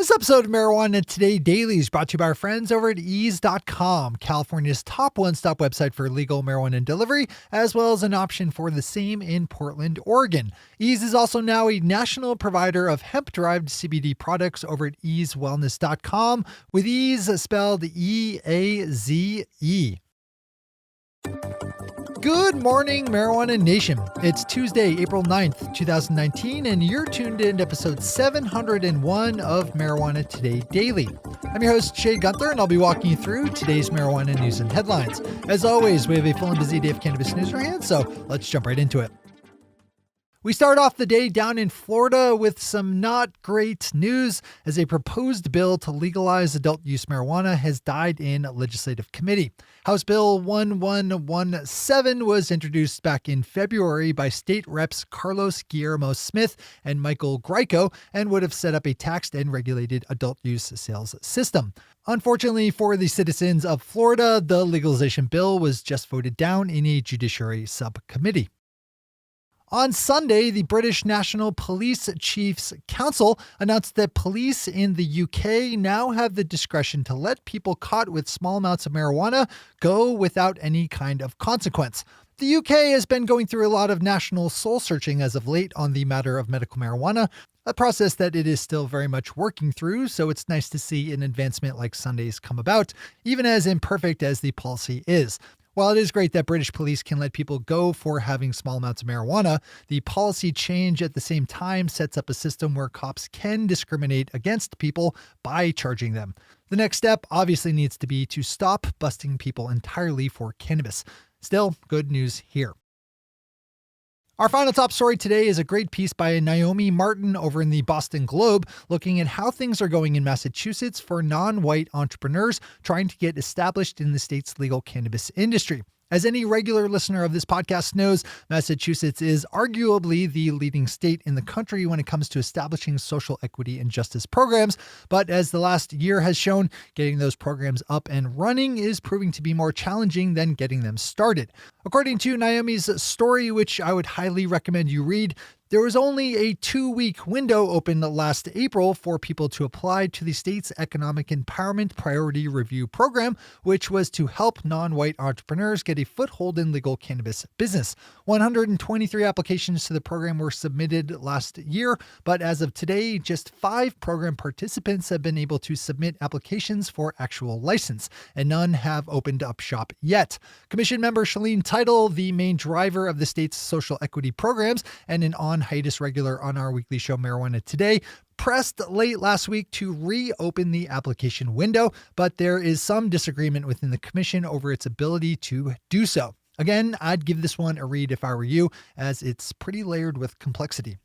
This episode of Marijuana Today Daily is brought to you by our friends over at ease.com, California's top one-stop website for legal marijuana delivery, as well as an option for the same in Portland, Oregon. Ease is also now a national provider of hemp-derived CBD products over at easewellness.com, with ease spelled E-A-Z-E. Good morning, Marijuana Nation. It's Tuesday, April 9th, 2019, and you're tuned in to episode 701 of Marijuana Today Daily. I'm your host, Shay Gunther, and I'll be walking you through today's marijuana news and headlines. As always, we have a full and busy day of cannabis news in our hands, so let's jump right into it. We start off the day down in Florida with some not great news, as a proposed bill to legalize adult use marijuana has died in legislative committee. House Bill 1117 was introduced back in February by state reps Carlos Guillermo Smith and Michael Greco, and would have set up a taxed and regulated adult use sales system. Unfortunately for the citizens of Florida, the legalization bill was just voted down in a judiciary subcommittee. On Sunday, the British National Police Chiefs Council announced that police in the UK now have the discretion to let people caught with small amounts of marijuana go without any kind of consequence. The UK has been going through a lot of national soul searching as of late on the matter of medical marijuana, a process that it is still very much working through, so it's nice to see an advancement like Sunday's come about, even as imperfect as the policy is. While it is great that British police can let people go for having small amounts of marijuana, the policy change at the same time sets up a system where cops can discriminate against people by charging them. The next step obviously needs to be to stop busting people entirely for cannabis. Still, good news here. Our final top story today is a great piece by Naomi Martin over in the Boston Globe, looking at how things are going in Massachusetts for non-white entrepreneurs trying to get established in the state's legal cannabis industry. As any regular listener of this podcast knows, Massachusetts is arguably the leading state in the country when it comes to establishing social equity and justice programs. But as the last year has shown, getting those programs up and running is proving to be more challenging than getting them started. According to Naomi's story, which I would highly recommend you read, there was only a 2-week window open last April for people to apply to the state's Economic Empowerment Priority Review Program, which was to help non-white entrepreneurs get a foothold in legal cannabis business. 123 applications to the program were submitted last year, but as of today, just 5 program participants have been able to submit applications for actual license, and none have opened up shop yet. Commission member Shalene Title, the main driver of the state's social equity programs and an on-hiatus regular on our weekly show Marijuana Today, pressed late last week to reopen the application window, but there is some disagreement within the commission over its ability to do so. Again, I'd give this one a read if I were you, as it's pretty layered with complexity.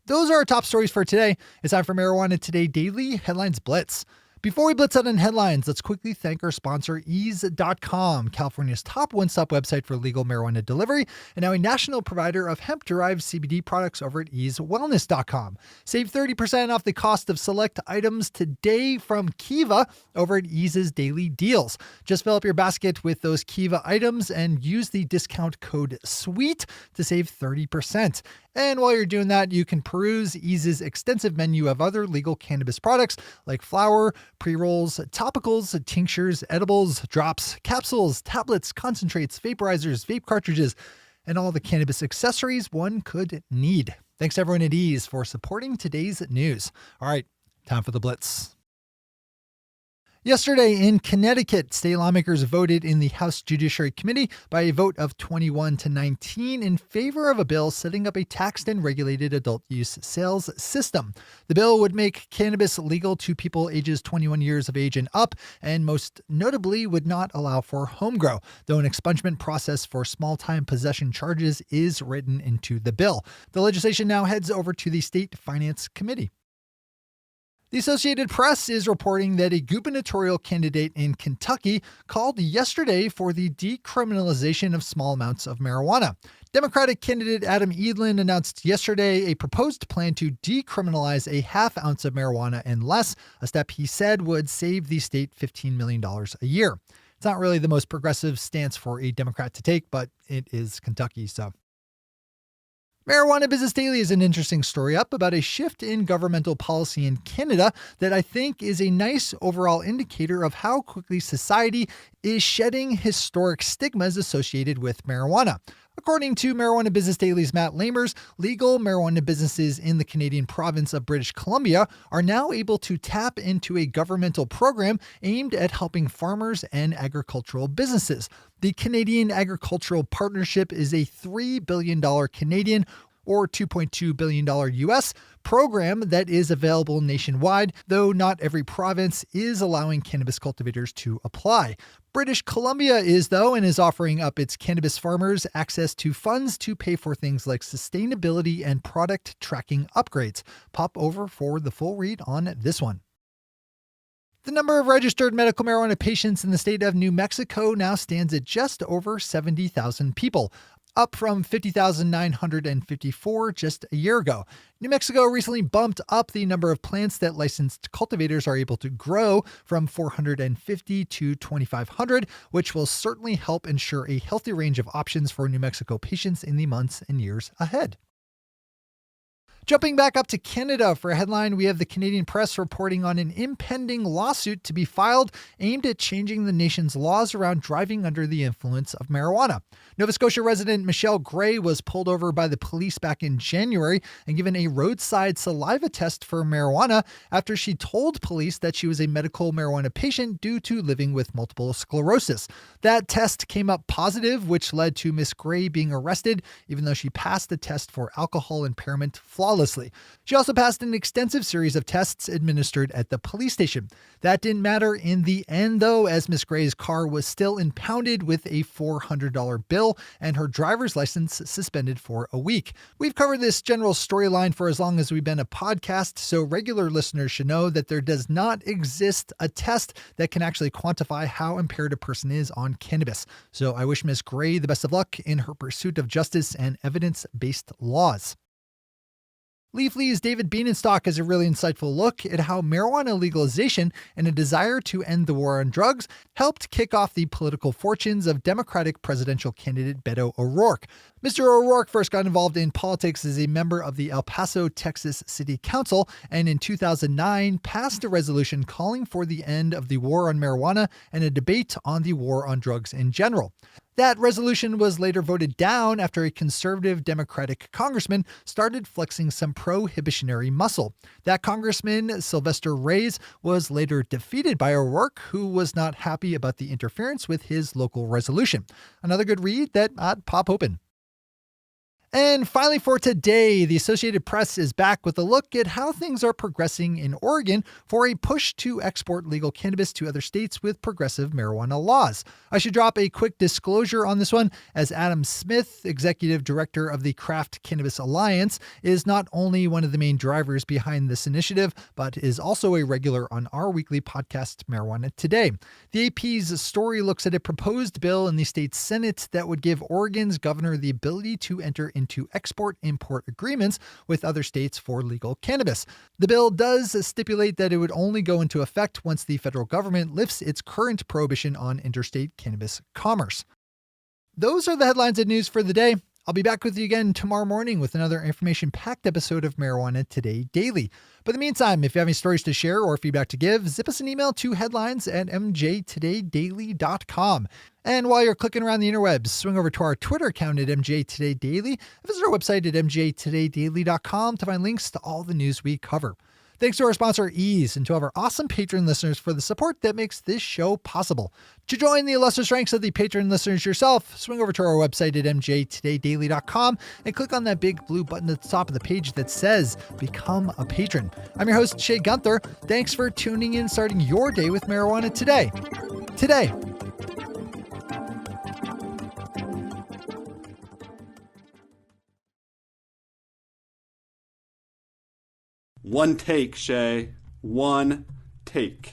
Those are our top stories for today. It's time for Marijuana Today Daily Headlines Blitz. Before we blitz out in headlines, let's quickly thank our sponsor, ease.com, California's top one-stop website for legal marijuana delivery, and now a national provider of hemp-derived CBD products over at easewellness.com. Save 30% off the cost of select items today from Kiva over at Ease's Daily Deals. Just fill up your basket with those Kiva items and use the discount code SWEET to save 30%. And while you're doing that, you can peruse Ease's extensive menu of other legal cannabis products like flower, pre-rolls, topicals, tinctures, edibles, drops, capsules, tablets, concentrates, vaporizers, vape cartridges, and all the cannabis accessories one could need. Thanks everyone at Ease for supporting today's news. All right, time for the Blitz. Yesterday in Connecticut, state lawmakers voted in the House Judiciary Committee by a vote of 21-19 in favor of a bill setting up a taxed and regulated adult use sales system. The bill would make cannabis legal to people ages 21 years of age and up, and most notably would not allow for home grow, though an expungement process for small-time possession charges is written into the bill. The legislation now heads over to the State Finance Committee. The Associated Press is reporting that a gubernatorial candidate in Kentucky called yesterday for the decriminalization of small amounts of marijuana. Democratic candidate Adam Edlin announced yesterday a proposed plan to decriminalize a half ounce of marijuana and less, a step he said would save the state $15 million a year. It's not really the most progressive stance for a Democrat to take, but it is Kentucky, so. Marijuana Business Daily is an interesting story up about a shift in governmental policy in Canada that I think is a nice overall indicator of how quickly society is shedding historic stigmas associated with marijuana. According to Marijuana Business Daily's Matt Lamers, legal marijuana businesses in the Canadian province of British Columbia are now able to tap into a governmental program aimed at helping farmers and agricultural businesses. The Canadian Agricultural Partnership is a $3 billion Canadian or $2.2 billion US program that is available nationwide, though not every province is allowing cannabis cultivators to apply. British Columbia is, though, and is offering up its cannabis farmers access to funds to pay for things like sustainability and product tracking upgrades. Pop over for the full read on this one. The number of registered medical marijuana patients in the state of New Mexico now stands at just over 70,000 people, up from 50,954 just a year ago. New Mexico recently bumped up the number of plants that licensed cultivators are able to grow from 450 to 2,500, which will certainly help ensure a healthy range of options for New Mexico patients in the months and years ahead. Jumping back up to Canada for a headline, we have the Canadian Press reporting on an impending lawsuit to be filed aimed at changing the nation's laws around driving under the influence of marijuana. Nova Scotia resident Michelle Gray was pulled over by the police back in January and given a roadside saliva test for marijuana after she told police that she was a medical marijuana patient due to living with multiple sclerosis. That test came up positive, which led to Miss Gray being arrested, even though she passed the test for alcohol impairment flawlessly. She also passed an extensive series of tests administered at the police station. That didn't matter in the end, though, as Miss Gray's car was still impounded with a $400 bill and her driver's license suspended for a week. We've covered this general storyline for as long as we've been a podcast, so regular listeners should know that there does not exist a test that can actually quantify how impaired a person is on cannabis. So I wish Miss Gray the best of luck in her pursuit of justice and evidence-based laws. Leafly's David Bienenstock has a really insightful look at how marijuana legalization and a desire to end the war on drugs helped kick off the political fortunes of Democratic presidential candidate Beto O'Rourke. Mr. O'Rourke first got involved in politics as a member of the El Paso, Texas City Council, and in 2009 passed a resolution calling for the end of the war on marijuana and a debate on the war on drugs in general. That resolution was later voted down after a conservative Democratic congressman started flexing some prohibitionary muscle. That congressman, Sylvester Reyes, was later defeated by O'Rourke, who was not happy about the interference with his local resolution. Another good read that I'd pop open. And finally for today, the Associated Press is back with a look at how things are progressing in Oregon for a push to export legal cannabis to other states with progressive marijuana laws. I should drop a quick disclosure on this one, as Adam Smith, executive director of the Craft Cannabis Alliance, is not only one of the main drivers behind this initiative, but is also a regular on our weekly podcast, Marijuana Today. The AP's story looks at a proposed bill in the state Senate that would give Oregon's governor the ability to enter into export-import agreements with other states for legal cannabis. The bill does stipulate that it would only go into effect once the federal government lifts its current prohibition on interstate cannabis commerce. Those are the headlines and news for the day. I'll be back with you again tomorrow morning with another information-packed episode of Marijuana Today Daily. But in the meantime, if you have any stories to share or feedback to give, zip us an email to headlines@mjtodaydaily.com. And while you're clicking around the interwebs, swing over to our Twitter account at mjtodaydaily. Visit our website at mjtodaydaily.com to find links to all the news we cover. Thanks to our sponsor, Ease, and to all of our awesome patron listeners for the support that makes this show possible. To join the illustrious ranks of the patron listeners yourself, swing over to our website at mjtodaydaily.com and click on that big blue button at the top of the page that says Become a Patron. I'm your host, Shay Gunther. Thanks for tuning in, starting your day with marijuana today. One take, Shay. One take.